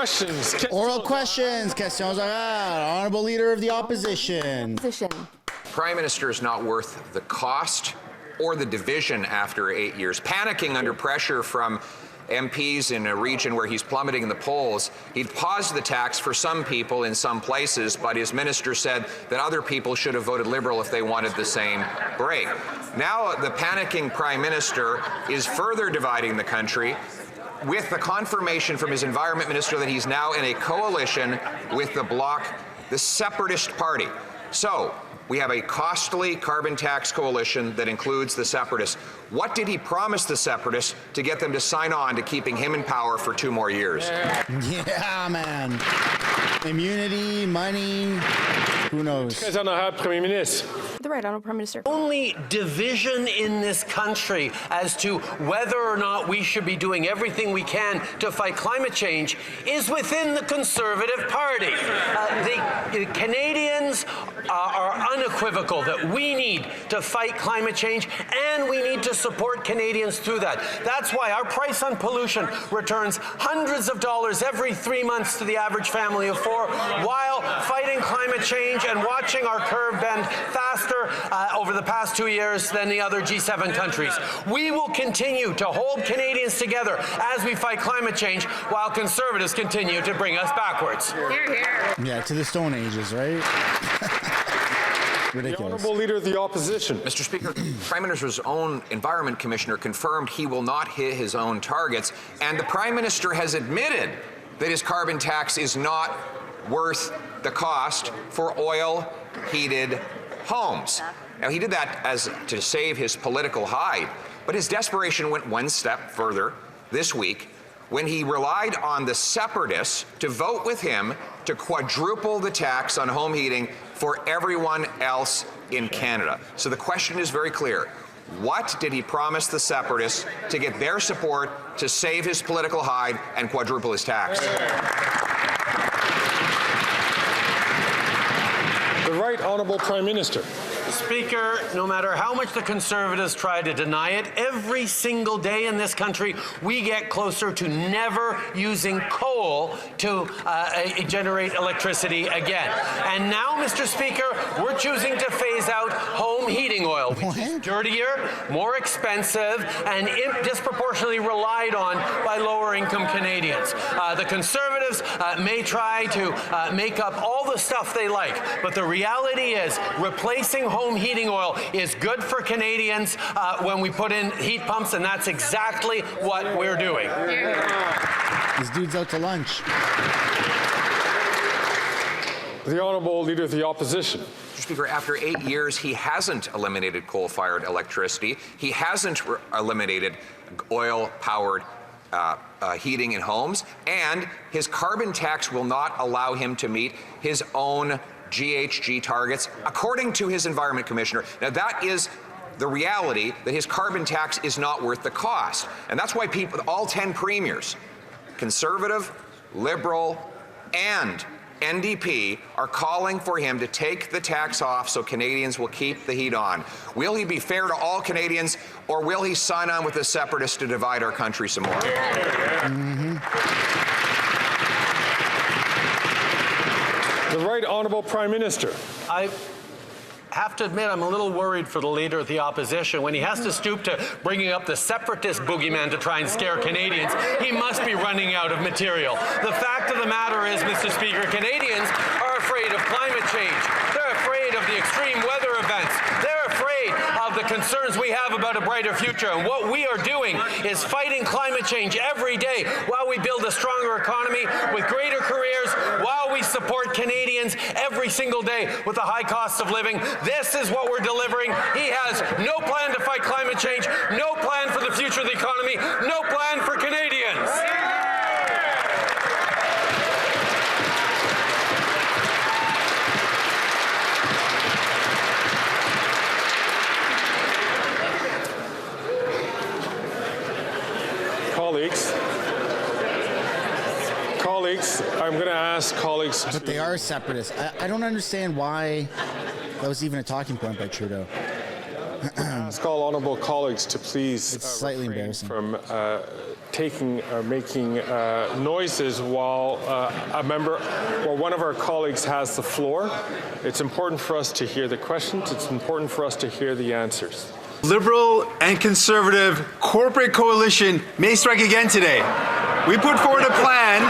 questions. Oral questions. Questions orales. Honorable Leader of the Opposition. Prime Minister is not worth the cost or the division after 8 years. Panicking under pressure from MPs in a region where he's plummeting in the polls, he'd paused the tax for some people in some places, but his minister said that other people should have voted Liberal if they wanted the same break. Now the panicking Prime Minister is further dividing the country with the confirmation from his Environment Minister that he's now in a coalition with the Bloc, the Separatist Party. So we have a costly carbon tax coalition that includes the Separatists. What did he promise the Separatists to get them to sign on to keeping him in power for 2 more years? Yeah, man. Immunity, money, who knows? Très honorable Premier Ministre. The right honourable Prime Minister. Only division in this country as to whether or not we should be doing everything we can to fight climate change is within the Conservative Party. The Canadians are unequivocal that we need to fight climate change and we need to support Canadians through that. That's why our price on pollution returns hundreds of dollars every 3 months to the average family of 4 while fighting climate change and watching our curve bend faster over the past 2 years than the other G7 countries. We will continue to hold Canadians together as we fight climate change while Conservatives continue to bring us backwards. Hear, hear. Yeah, to the Stone Ages, right? The Ridiculous. Honourable Leader of the Opposition. Mr. Speaker, Prime Minister's own Environment Commissioner confirmed he will not hit his own targets, and the Prime Minister has admitted that his carbon tax is not worth the cost for oil-heated homes. Now, he did that to save his political hide, but his desperation went one step further this week when he relied on the Separatists to vote with him to quadruple the tax on home heating for everyone else in Canada. So the question is very clear. What did he promise the Separatists to get their support to save his political hide and quadruple his tax? The Right Honourable Prime Minister. Speaker, no matter how much the Conservatives try to deny it, every single day in this country, we get closer to never using coal to generate electricity again. And now, Mr. Speaker, we're choosing to phase out home heating oil, which is dirtier, more expensive, and disproportionately relied on by lower-income Canadians. The Conservatives may try to make up all the stuff they like, but the reality is replacing home heating oil is good for Canadians when we put in heat pumps, and that's exactly what we're doing. This dude's out to lunch. The Honourable Leader of the Opposition. Mr. Speaker, after 8 years, he hasn't eliminated coal-fired electricity. He hasn't eliminated oil-powered heating in homes, and his carbon tax will not allow him to meet his own GHG targets, according to his Environment Commissioner. Now, that is the reality, that his carbon tax is not worth the cost. And that's why people, all 10 premiers, Conservative, Liberal, and NDP, are calling for him to take the tax off so Canadians will keep the heat on. Will he be fair to all Canadians, or will he sign on with the Separatists to divide our country some more? The Right Honourable Prime Minister. I have to admit I'm a little worried for the Leader of the Opposition. When he has to stoop to bringing up the separatist boogeyman to try and scare Canadians, he must be running out of material. The fact of the matter is, Mr. Speaker, Canadians are afraid of climate change. They're afraid of the extreme weather events. They're afraid of the concerns we have about a brighter future. And what we are doing is fighting climate change every day while we build a stronger economy with greater careers, while we support Canadians every single day with the high cost of living. This is what we're delivering. He has no plan to fight climate change, no plan for the future of the economy, no plan for Canadians. Colleagues, I'm going to ask colleagues. But they are separatists. I don't understand why that was even a talking point by Trudeau. Ask all honourable colleagues to please It's slightly refrain embarrassing. from taking or making noises while a member or one of our colleagues has the floor. It's important for us to hear the questions. It's important for us to hear the answers. Liberal and conservative corporate coalition may strike again today. We put forward a plan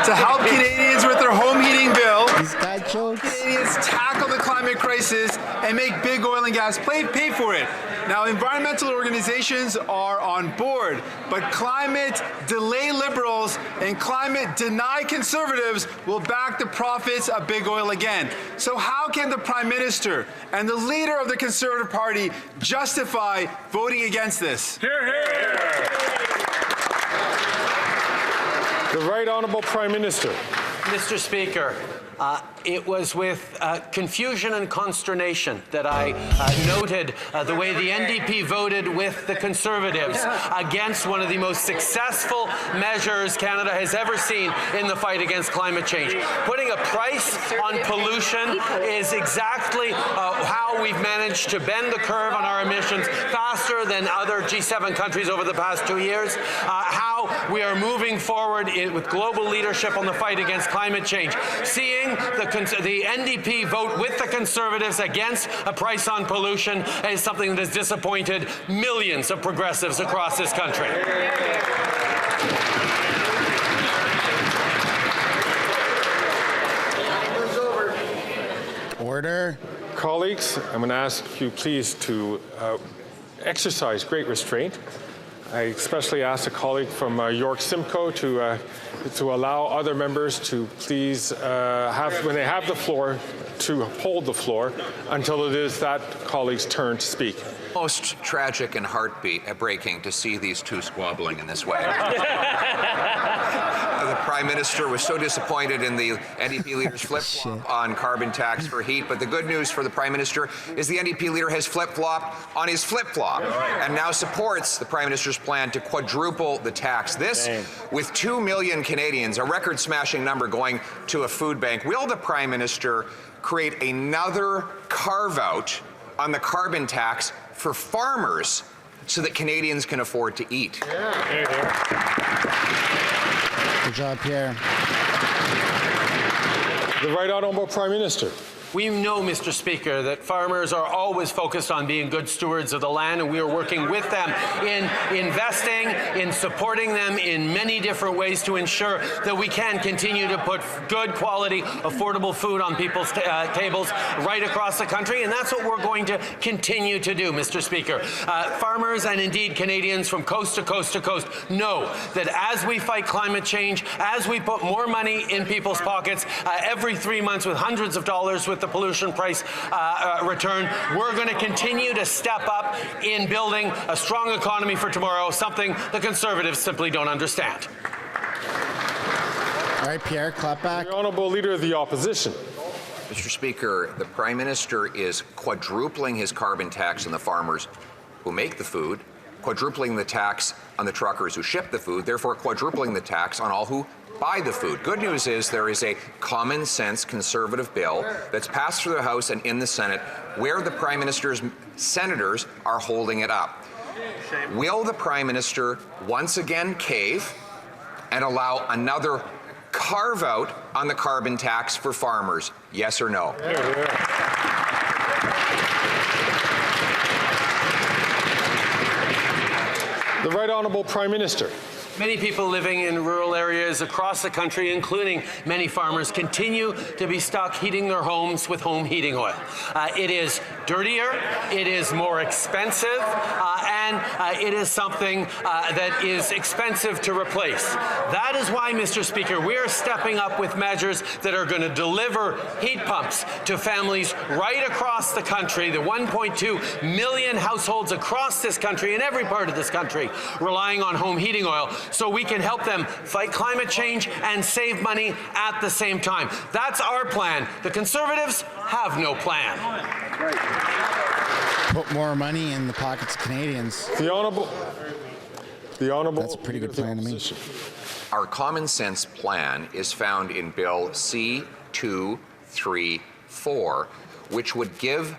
to help Canadians with their home heating bill. These guy jokes. Canadians tackle the climate crisis and make big oil and gas pay for it. Now, environmental organizations are on board, but climate delay liberals and climate deny conservatives will back the profits of big oil again. So how can the Prime Minister and the leader of the Conservative Party justify voting against this? Hear, hear. The Right Honourable Prime Minister. Mr. Speaker, it was with confusion and consternation that I noted the way the NDP voted with the Conservatives against one of the most successful measures Canada has ever seen in the fight against climate change. Putting a price on pollution is exactly how we've managed to bend the curve on our emissions faster than other G7 countries over the past 2 years. How we are moving forward with global leadership on the fight against climate change. Seeing the NDP vote with the Conservatives against a price on pollution is something that has disappointed millions of progressives across this country. Order. Colleagues, I'm going to ask you please to exercise great restraint. I especially asked a colleague from York Simcoe to allow other members to please when they have the floor, to hold the floor until it is that colleague's turn to speak. Most tragic and heartbreaking to see these two squabbling in this way. The Prime Minister was so disappointed in the NDP leader's flip-flop on carbon tax for heat, but the good news for the Prime Minister is the NDP leader has flip-flopped on his flip-flop and now supports the Prime Minister's plan to quadruple the tax. This, with 2 million Canadians, a record-smashing number, going to a food bank. Will the Prime Minister create another carve-out on the carbon tax for farmers so that Canadians can afford to eat? Good job, Pierre. The Right Honourable Prime Minister. We know, Mr. Speaker, that farmers are always focused on being good stewards of the land, and we are working with them in investing, in supporting them in many different ways to ensure that we can continue to put good quality, affordable food on people's tables right across the country, and that's what we're going to continue to do, Mr. Speaker. Farmers and indeed Canadians from coast to coast to coast know that as we fight climate change, as we put more money in people's pockets every 3 months with hundreds of dollars with the pollution price return, we're going to continue to step up in building a strong economy for tomorrow, something the Conservatives simply don't understand. All right, Pierre, clap back. The Honourable Leader of the Opposition. Mr. Speaker, the Prime Minister is quadrupling his carbon tax on the farmers who make the food, quadrupling the tax on the truckers who ship the food, therefore quadrupling the tax on all who buy the food. Good news is there is a common sense Conservative bill that's passed through the House and in the Senate where the Prime Minister's senators are holding it up. Will the Prime Minister once again cave and allow another carve out on the carbon tax for farmers? Yes or no? The Right Honourable Prime Minister. Many people living in rural areas across the country, including many farmers, continue to be stuck heating their homes with home heating oil. It is dirtier, it is more expensive, and it is something that is expensive to replace. That is why, Mr. Speaker, we are stepping up with measures that are going to deliver heat pumps to families right across the country, the 1.2 million households across this country, in every part of this country, relying on home heating oil, so we can help them fight climate change and save money at the same time. That's our plan. The Conservatives have no plan. Put more money in the pockets of Canadians. The Honourable. That's a pretty good plan to me. Our common sense plan is found in Bill C-234, which would give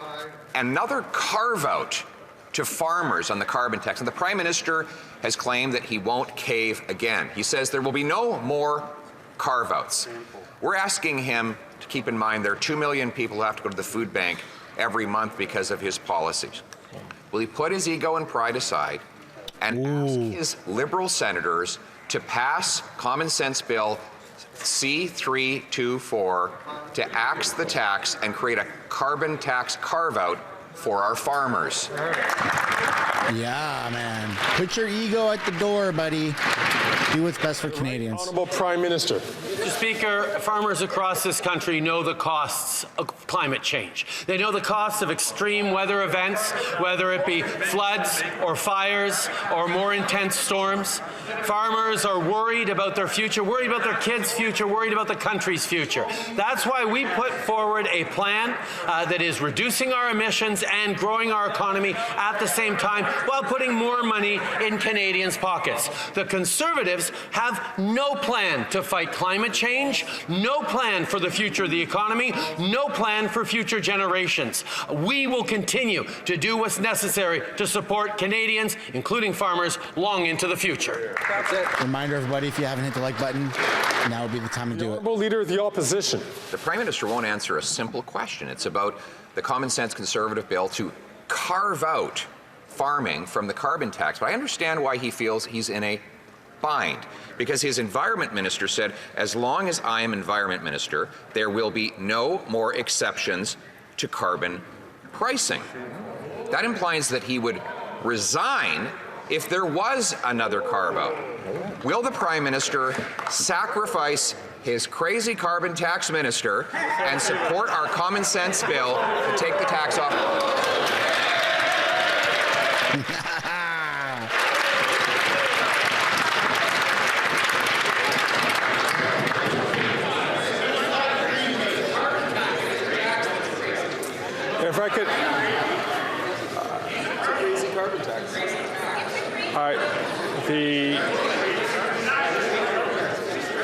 another carve-out to farmers on the carbon tax. And the Prime Minister has claimed that he won't cave again. He says there will be no more carve-outs. We're asking him to keep in mind there are 2 million people who have to go to the food bank every month because of his policies. Will he put his ego and pride aside and ask his Liberal senators to pass Common Sense Bill C-324 to axe the tax and create a carbon tax carve-out for our farmers? Yeah, man. Put your ego at the door, buddy. Do what's best for Canadians. Honourable Prime Minister. Mr. Speaker, farmers across this country know the costs of climate change. They know the costs of extreme weather events, whether it be floods or fires or more intense storms. Farmers are worried about their future, worried about their kids' future, worried about the country's future. That's why we put forward a plan that is reducing our emissions and growing our economy at the same time while putting more money in Canadians' pockets. The Conservatives have no plan to fight climate change, no plan for the future of the economy, no plan for future generations. We will continue to do what's necessary to support Canadians, including farmers, long into the future. That's it. Reminder, everybody, if you haven't hit the like button, now would be the time to do it. Honourable Leader of the Opposition. The Prime Minister won't answer a simple question. It's about the Common Sense Conservative bill to carve out farming from the carbon tax. But I understand why he feels he's in a bind, because his Environment Minister said, as long as I am Environment Minister, there will be no more exceptions to carbon pricing. That implies that he would resign if there was another carve-out. Will the Prime Minister sacrifice his crazy carbon tax minister and support our common sense bill to take the tax off? If I could, Crazy carbon tax. the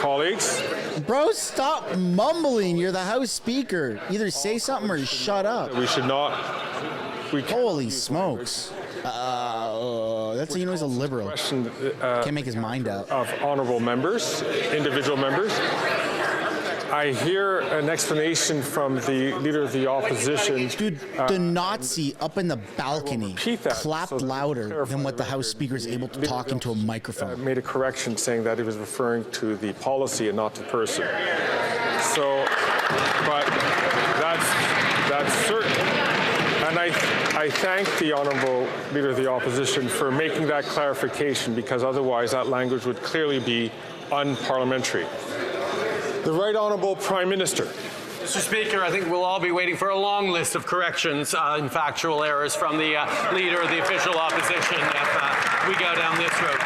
colleagues, Bro, stop mumbling. You're the House Speaker. Either say something or shut up. we should not. We can't Holy smokes. That's how you know he's a Liberal. question Can't make his mind up. of honourable members, individual members. I hear an explanation from the Leader of the Opposition. Dude, the Nazi up in the balcony repeat that clapped so that louder than what the House Speaker is able to talk into a microphone. Made a correction saying that he was referring to the policy and not the person. So, but that's certain. And I thank the Honourable Leader of the Opposition for making that clarification, because otherwise that language would clearly be unparliamentary. The Right Honourable Prime Minister. Mr. Speaker, I think we'll all be waiting for a long list of corrections and factual errors from the Leader of the official opposition if we go down this road.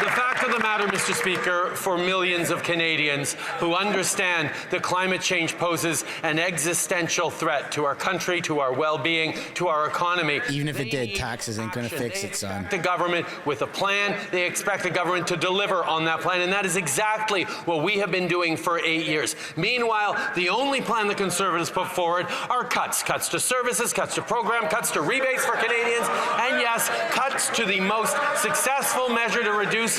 The fact of the matter, Mr. Speaker, for millions of Canadians who understand that climate change poses an existential threat to our country, to our well-being, to our economy. Even if it did, taxes ain't gonna fix it, son. The government with a plan. They expect the government to deliver on that plan, and that is exactly what we have been doing for 8 years. Meanwhile, the only plan the Conservatives put forward are cuts. Cuts to services, cuts to program, cuts to rebates for Canadians, and yes, cuts to the most successful measure to reduce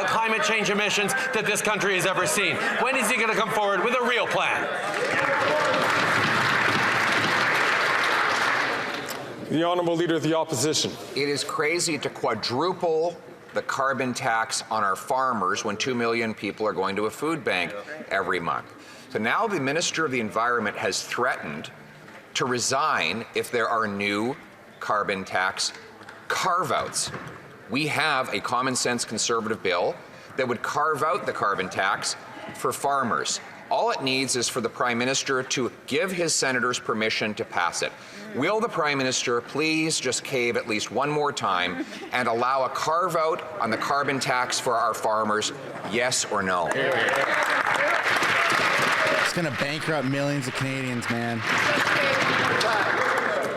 climate change emissions that this country has ever seen. When is he going to come forward with a real plan? The Honourable Leader of the Opposition. It is crazy to quadruple the carbon tax on our farmers when 2 million people are going to a food bank every month. So now the Minister of the Environment has threatened to resign if there are new carbon tax carve-outs. We have a common sense Conservative bill that would carve out the carbon tax for farmers. All it needs is for the Prime Minister to give his senators permission to pass it. Will the Prime Minister please just cave at least one more time and allow a carve out on the carbon tax for our farmers? Yes or no? It's gonna bankrupt millions of Canadians, man.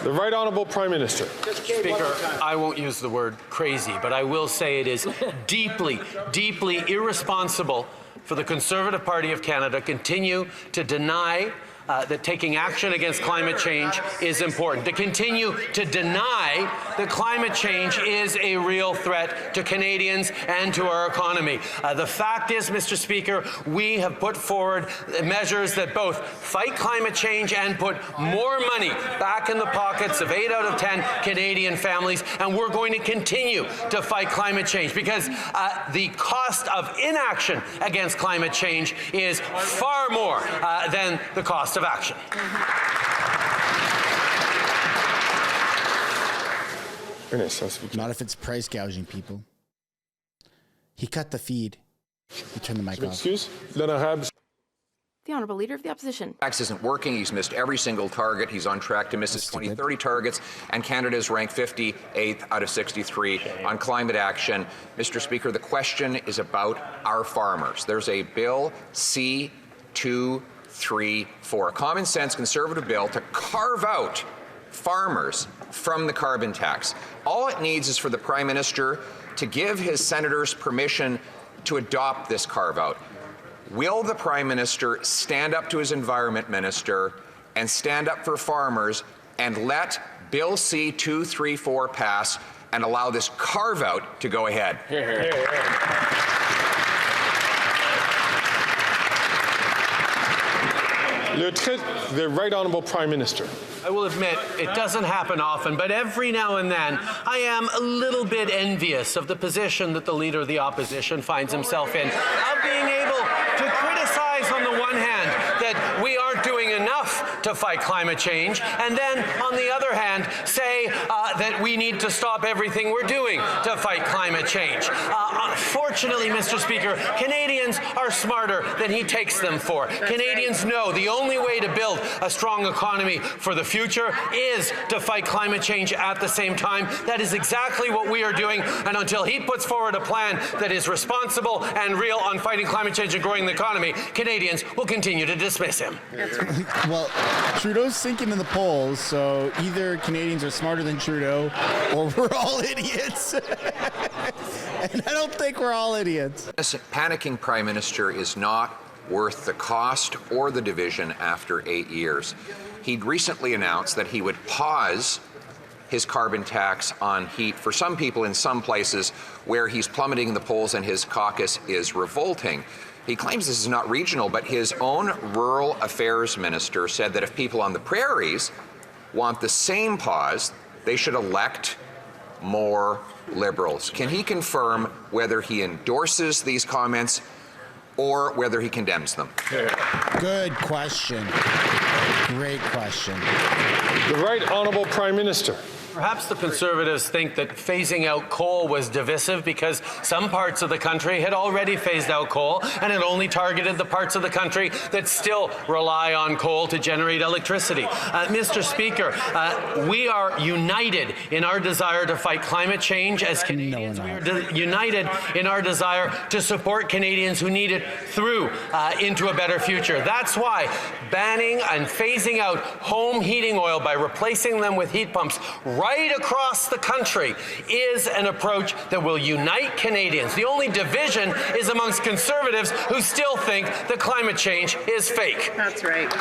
The Right Honourable Prime Minister. Speaker, I won't use the word crazy, but I will say it is deeply, deeply irresponsible for the Conservative Party of Canada continue to deny that taking action against climate change is important, to continue to deny that climate change is a real threat to Canadians and to our economy. The fact is, Mr. Speaker, we have put forward measures that both fight climate change and put more money back in the pockets of 8 out of 10 Canadian families, and we're going to continue to fight climate change because the cost of inaction against climate change is far more than the cost of action. Not if it's price gouging, people. He cut the feed. He turned the mic off. Excuse? L'honorable. The Honourable Leader of the Opposition. Tax isn't working. He's missed every single target. He's on track to miss his 2030 targets, and Canada is ranked 58th out of 63 on climate action. Mr. Speaker, the question is about our farmers. There's a bill C-234, a common sense conservative bill to carve out farmers from the carbon tax. All it needs is for the Prime Minister to give his senators permission to adopt this carve-out. Will the Prime Minister stand up to his Environment Minister and stand up for farmers and let Bill C-234 pass and allow this carve-out to go ahead? The Right Honourable Prime Minister. I will admit, it doesn't happen often, but every now and then I am a little bit envious of the position that the Leader of the Opposition finds himself in, of being able to criticize on the one hand that we aren't doing enough to fight climate change, and then on the other hand say that we need to stop everything we're doing to fight climate change. Unfortunately, Mr. Speaker, Canadians are smarter than he takes them for. Canadians know the only way to build a strong economy for the future is to fight climate change at the same time. That is exactly what we are doing, and until he puts forward a plan that is responsible and real on fighting climate change and growing the economy, Canadians will continue to dismiss him. Well, Trudeau's sinking in the polls, so either Canadians are smarter than Trudeau or we're all idiots. And I don't think we're all idiots. A panicking Prime Minister is not worth the cost or the division after 8 years. He'd recently announced that he would pause his carbon tax on heat for some people in some places where he's plummeting the polls and his caucus is revolting. He claims this is not regional, but his own rural affairs minister said that if people on the prairies want the same pause, they should elect more Liberals. Can he confirm whether he endorses these comments or whether he condemns them? Good question. Great question. The Right Honourable Prime Minister. Perhaps the Conservatives think that phasing out coal was divisive because some parts of the country had already phased out coal, and it only targeted the parts of the country that still rely on coal to generate electricity. Mr. Speaker, we are united in our desire to fight climate change as Canadians. We are united in our desire to support Canadians who need it through into a better future. That's why banning and phasing out home heating oil by replacing them with heat pumps right across the country is an approach that will unite Canadians. The only division is amongst Conservatives who still think that climate change is fake. That's right.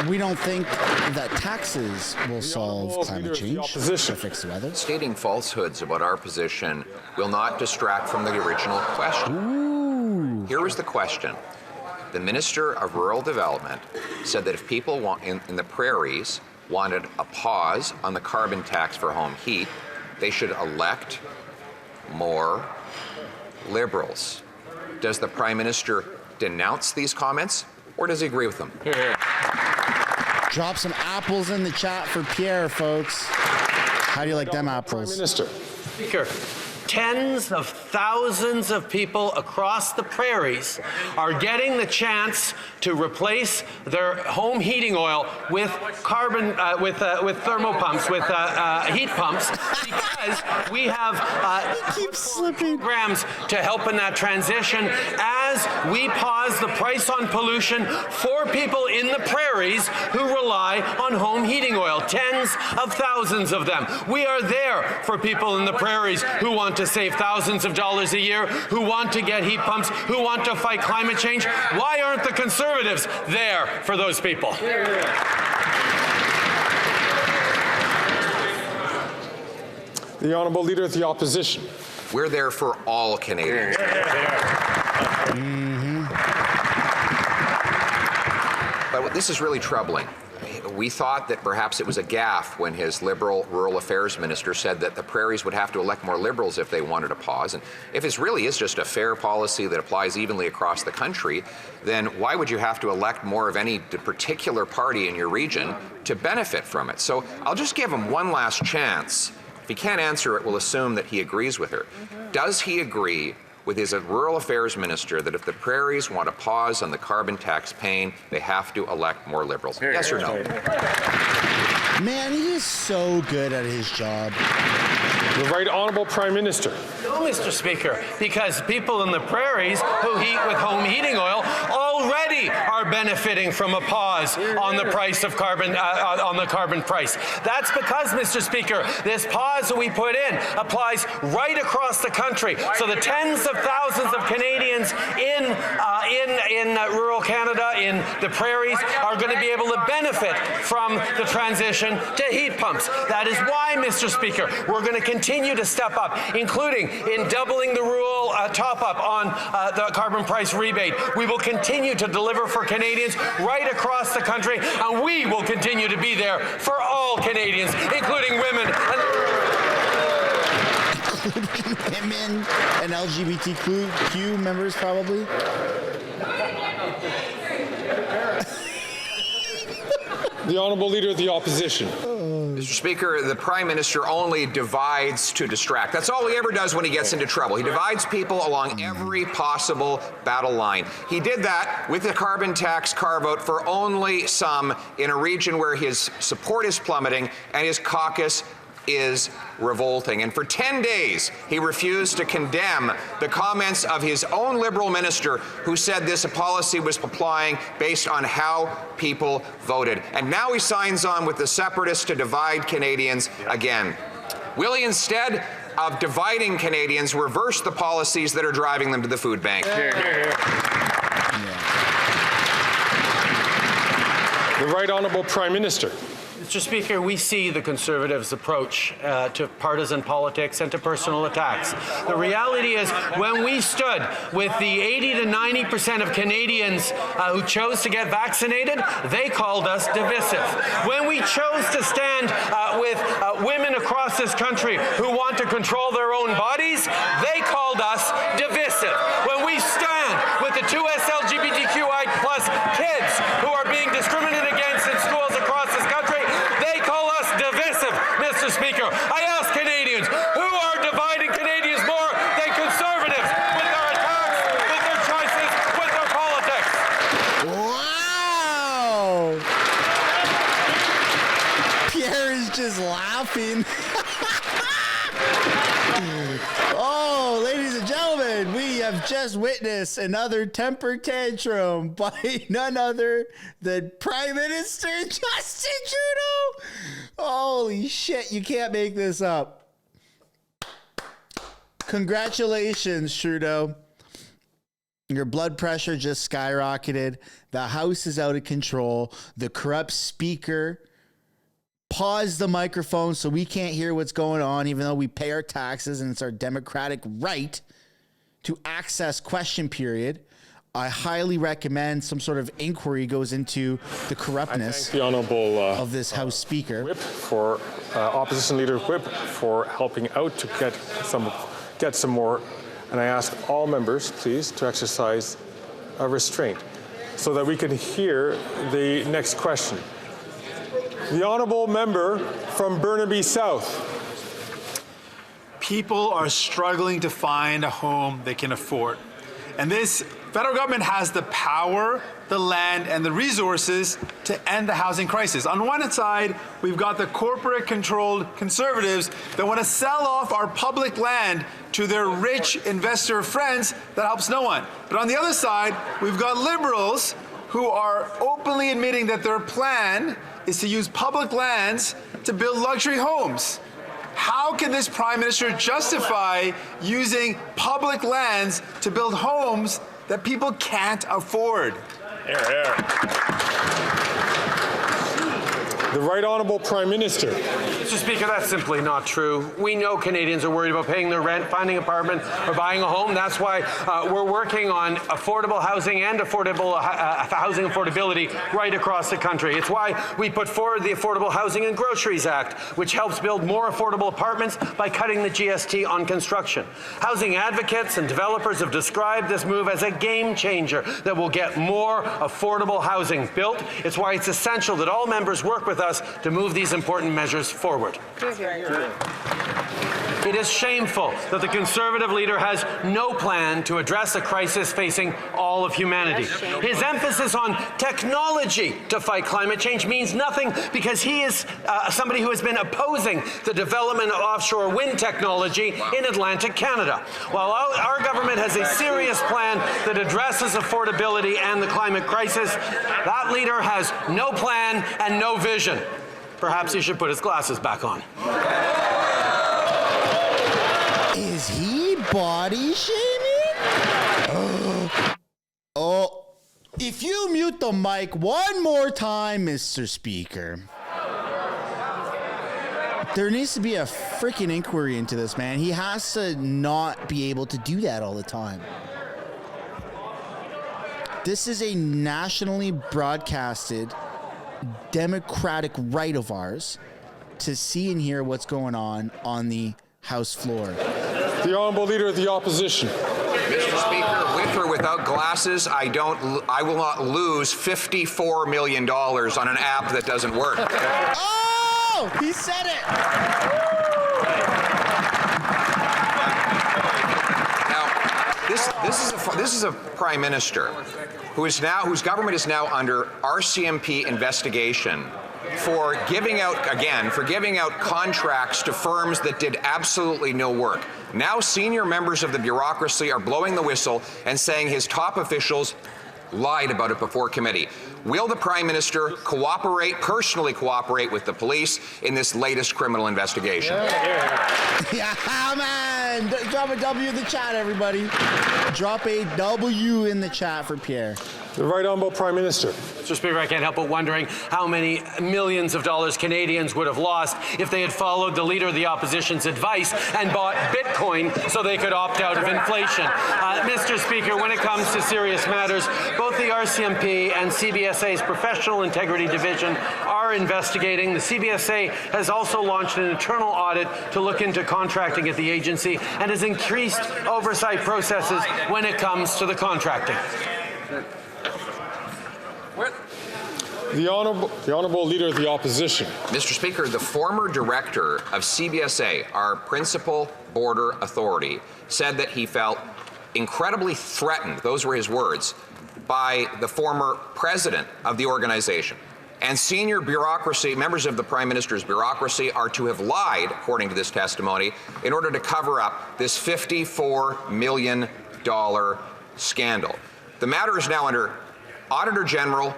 We don't think that taxes will solve climate change or fix the weather. Stating falsehoods about our position will not distract from the original question. Ooh. Here is the question. The Minister of Rural Development said that if people in the prairies wanted a pause on the carbon tax for home heat, they should elect more Liberals. Does the Prime Minister denounce these comments, or does he agree with them? Drop some apples in the chat for Pierre, folks. How do you like them apples? Prime Minister. Speaker, tens of thousands of people across the prairies are getting the chance to replace their home heating oil with with thermal pumps, with heat pumps, because we have programs to help in that transition, as we pause the price on pollution for people in the prairies who rely on home heating oil, tens of thousands of them. We are there for people in the prairies who want to save thousands of dollars a year, who want to get heat pumps, who want to fight climate change. Why aren't the Conservatives there for those people? The Honourable Leader of the Opposition. We're there for all Canadians. But this is really troubling. We thought that perhaps it was a gaffe when his Liberal Rural Affairs Minister said that the prairies would have to elect more Liberals if they wanted a pause. And if this really is just a fair policy that applies evenly across the country, then why would you have to elect more of any particular party in your region to benefit from it? So I'll just give him one last chance. If he can't answer it, we'll assume that he agrees with her. Does he agree with his Rural Affairs Minister that if the prairies want to pause on the carbon tax paying, they have to elect more Liberals? Yes or no? Man, he is so good at his job. The Right Honourable Prime Minister. No, Mr. Speaker, because people in the prairies who heat with home heating oil already are benefiting from a pause on the price of carbon, on the carbon price. That's because, Mr. Speaker, this pause that we put in applies right across the country. So the tens of thousands of Canadians in rural Canada, in the prairies, are going to be able to benefit from the transition to heat pumps. That is why, Mr. Speaker, we're going to continue to step up, including in doubling the rural top-up on the carbon price rebate. We will continue to deliver for Canadians right across the country, and we will continue to be there for all Canadians, including women Women and LGBTQ members, probably. The Honourable Leader of the Opposition. Mr. Speaker, the Prime Minister only divides to distract. That's all he ever does when he gets into trouble. He divides people along every possible battle line. He did that with the carbon tax carve-out for only some in a region where his support is plummeting and his caucus is revolting. And for 10 days, he refused to condemn the comments of his own Liberal minister who said this policy was applying based on how people voted. And now he signs on with the separatists to divide Canadians again. Will he, instead of dividing Canadians, reverse the policies that are driving them to the food bank? The Right Honourable Prime Minister. Mr. Speaker, we see the Conservatives' approach to partisan politics and to personal attacks. The reality is, when we stood with the 80 to 90% of Canadians who chose to get vaccinated, they called us divisive. When we chose to stand with women across this country who want to control their own bodies, they called us divisive. When we stand with the 2S LGBTQI+ kids who are being discriminated against in schools across this country, they call us divisive, Mr. Speaker. I ask Canadians, who are dividing Canadians more than Conservatives with their attacks, with their choices, with their politics? Wow! Pierre is just laughing. Oh, ladies and gentlemen, we have just witnessed another temper tantrum by none other than Prime Minister Justin Trudeau. Holy shit, you can't make this up. Congratulations, Trudeau. Your blood pressure just skyrocketed. The House is out of control. The corrupt speaker paused the microphone so we can't hear what's going on, even though we pay our taxes and it's our democratic right to access question period. I highly recommend some sort of inquiry goes into the corruptness the Honourable of this House Speaker. Whip for Opposition Leader Whip for helping out to get some more. And I ask all members, please, to exercise restraint so that we can hear the next question. The Honourable Member from Burnaby South. People are struggling to find a home they can afford. And this Federal government has the power, the land, and the resources to end the housing crisis. On one side, we've got the corporate-controlled conservatives that want to sell off our public land to their rich investor friends that helps no one. But on the other side, we've got liberals who are openly admitting that their plan is to use public lands to build luxury homes. How can this Prime Minister justify using public lands to build homes that people can't afford? The Right Honourable Prime Minister. Mr. Speaker, that's simply not true. We know Canadians are worried about paying their rent, finding an apartment, or buying a home. That's why we're working on affordable housing and affordable housing affordability right across the country. It's why we put forward the Affordable Housing and Groceries Act, which helps build more affordable apartments by cutting the GST on construction. Housing advocates and developers have described this move as a game changer that will get more affordable housing built. It's why it's essential that all members work with us to move these important measures forward. It is shameful that the Conservative leader has no plan to address a crisis facing all of humanity. His emphasis on technology to fight climate change means nothing because he is somebody who has been opposing the development of offshore wind technology in Atlantic Canada. While our government has a serious plan that addresses affordability and the climate crisis, that leader has no plan and no vision. Perhaps he should put his glasses back on. Is he body shaming? Oh, if you mute the mic one more time, Mr. Speaker. There needs to be a freaking inquiry into this, man. He has to not be able to do that all the time. This is a nationally broadcasted democratic right of ours to see and hear what's going on the House floor. The Honourable Leader of the Opposition. Mr. Speaker, with or without glasses, I will not lose $54 million on an app that doesn't work. Oh, he said it. Now, this is a Prime Minister whose government is now under RCMP investigation for giving out contracts to firms that did absolutely no work. Now senior members of the bureaucracy are blowing the whistle and saying his top officials lied about it before committee. Will the Prime Minister personally cooperate with the police in this latest criminal investigation? Yeah, man. Drop a W in the chat, everybody. Drop a W in the chat for Pierre. The Right Honourable Prime Minister. Mr. Speaker, I can't help but wondering how many millions of dollars Canadians would have lost if they had followed the Leader of the Opposition's advice and bought Bitcoin so they could opt out of inflation. Mr. Speaker, when it comes to serious matters, both the RCMP and CBSA's Professional Integrity Division are investigating. The CBSA has also launched an internal audit to look into contracting at the agency and has increased oversight processes when it comes to the contracting. The Honourable Leader of the Opposition. Mr. Speaker, the former director of CBSA, our principal border authority, said that he felt incredibly threatened, those were his words, by the former president of the organization. And senior bureaucracy, members of the Prime Minister's bureaucracy, are to have lied, according to this testimony, in order to cover up this $54 million scandal. The matter is now under Auditor General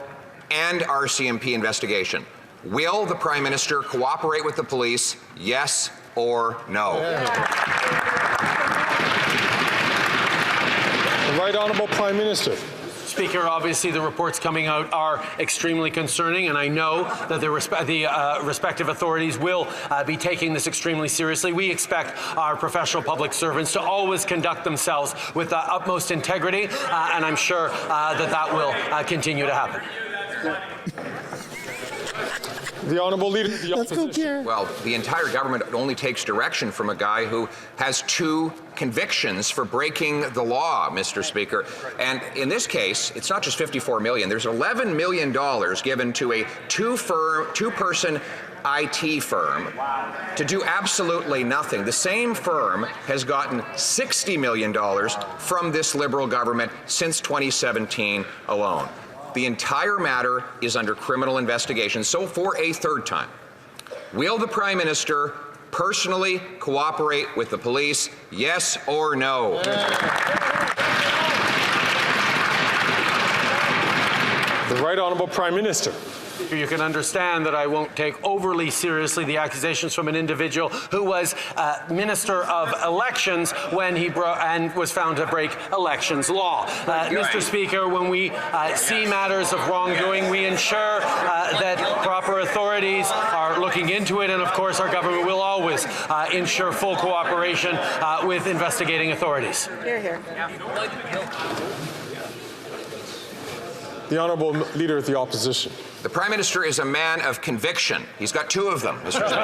and RCMP investigation. Will the Prime Minister cooperate with the police, yes or no? The Right Honourable Prime Minister. Speaker, obviously the reports coming out are extremely concerning, and I know that the respective authorities will be taking this extremely seriously. We expect our professional public servants to always conduct themselves with the utmost integrity, and I'm sure that will continue to happen. The Honourable Leader of the Opposition. Let's go, Pierre. Well, the entire government only takes direction from a guy who has 2 convictions for breaking the law, Mr. Speaker. And in this case, it's not just $54 million. There's $11 million given to a two-person IT firm to do absolutely nothing. The same firm has gotten $60 million from this Liberal government since 2017 alone. The entire matter is under criminal investigation. So for a third time, will the Prime Minister personally cooperate with the police, yes or no? The Right Honourable Prime Minister. You can understand that I won't take overly seriously the accusations from an individual who was Minister of Elections when he was found to break elections law. Mr. Speaker, when we see matters of wrongdoing, we ensure that proper authorities are looking into it, and of course our government will always ensure full cooperation with investigating authorities. Here, here. The Honourable Leader of the Opposition. The Prime Minister is a man of conviction. He's got two of them, Mr. Speaker.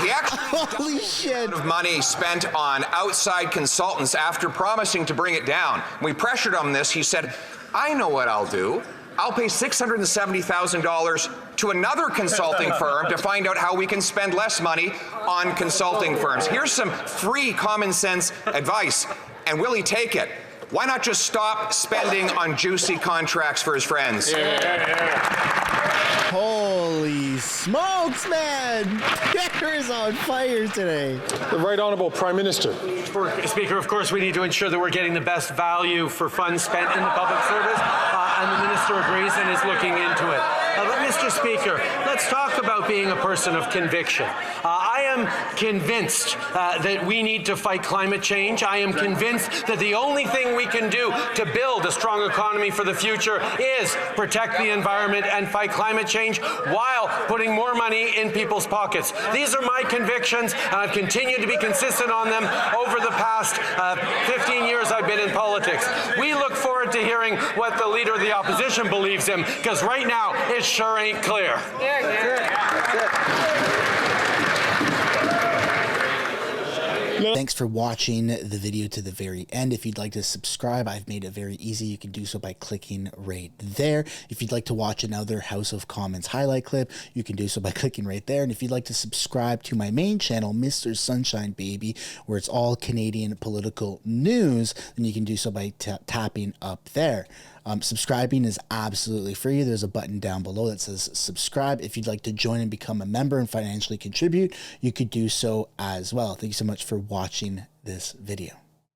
He actually Holy shit. of money spent on outside consultants after promising to bring it down. When we pressured him on this, he said, I know what I'll do. I'll pay $670,000 to another consulting firm to find out how we can spend less money on consulting firms. Here's some free common sense advice, and will he take it? Why not just stop spending on juicy contracts for his friends? Holy smokes, man! Pierre is on fire today. The Right Honourable Prime Minister. Speaker, of course, we need to ensure that we're getting the best value for funds spent in the public service, and the Minister agrees and is looking into it. But Mr. Speaker, let's talk about being a person of conviction. I am convinced that we need to fight climate change. I am convinced that the only thing we can do to build a strong economy for the future is protect the environment and fight climate change while putting more money in people's pockets. These are my convictions, and I've continued to be consistent on them over the past 15 years I've been in politics. We look forward to hearing what the Leader of the Opposition believes in, because right now it sure ain't clear. Thanks for watching the video to the very end. If you'd like to subscribe, I've made it very easy. You can do so by clicking right there. If you'd like to watch another House of Commons highlight clip, you can do so by clicking right there. And if you'd like to subscribe to my main channel, Mistersunshinebaby, where it's all Canadian political news, then you can do so by tapping up there. Subscribing is absolutely free. There's a button down below that says subscribe. If you'd like to join and become a member and financially contribute, you could do so as well. Thank you so much for watching this video.